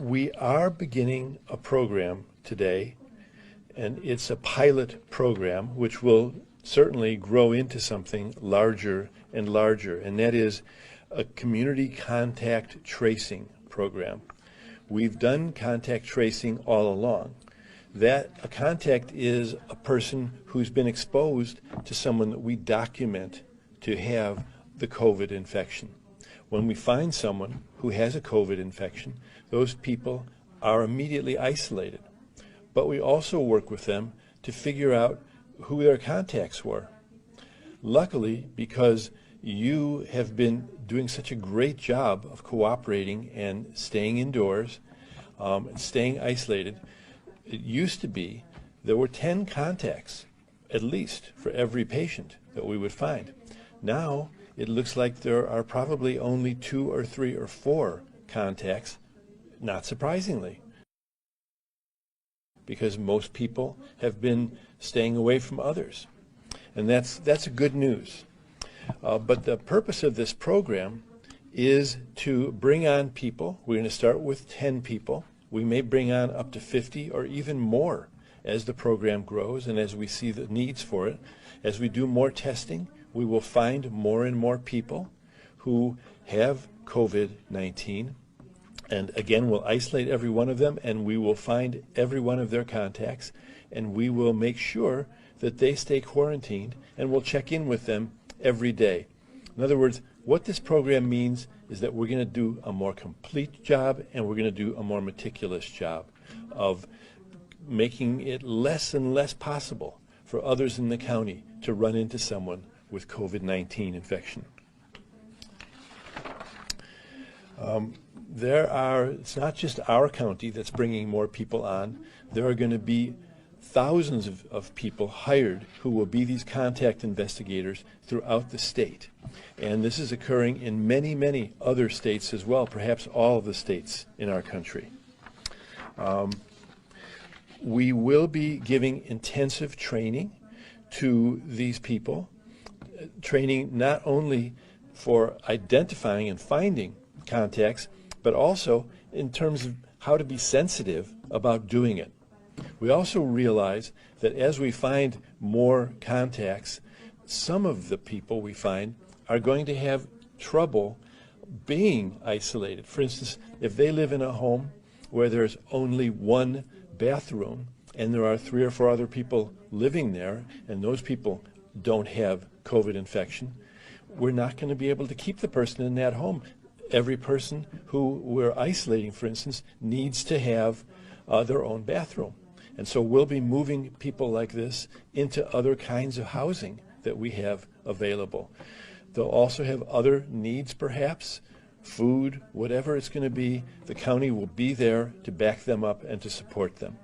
We are beginning a program today, and it's a pilot program which will certainly grow into something larger and larger, and that is a community contact tracing program. We've done contact tracing all along. That a contact is a person who's been exposed to someone that we document to have the COVID infection. When we find someone who has a COVID infection, those people are immediately isolated. But we also work with them to figure out who their contacts were. Luckily, because you have been doing such a great job of cooperating and staying indoors, staying isolated, it used to be there were 10 contacts, at least, for every patient that we would find. Now, it looks like there are probably only 2 or 3 or 4 contacts, not surprisingly, because most people have been staying away from others. And that's good news. But the purpose of this program is to bring on people. We're going to start with 10 people. We may bring on up to 50 or even more as the program grows and as we see the needs for it. As we do more testing, we will find more and more people who have COVID-19. And again, we'll isolate every one of them, and we will find every one of their contacts, and we will make sure that they stay quarantined, and we'll check in with them every day. In other words, what this program means is that we're going to do a more complete job, and we're going to do a more meticulous job of making it less and less possible for others in the county to run into someone with COVID-19 infection. It's not just our county that's bringing more people on. There are going to be thousands of people hired who will be these contact investigators throughout the state. And this is occurring in many, many other states as well, perhaps all of the states in our country. We will be giving intensive training to these people, training not only for identifying and finding contacts, but also in terms of how to be sensitive about doing it. We also realize that as we find more contacts, some of the people we find are going to have trouble being isolated. For instance, if they live in a home where there's only one bathroom and there are 3 or 4 other people living there, and those people don't have COVID infection, we're not going to be able to keep the person in that home. Every person who we're isolating, for instance, needs to have their own bathroom. And so we'll be moving people like this into other kinds of housing that we have available. They'll also have other needs, perhaps, food, whatever it's going to be. The county will be there to back them up and to support them.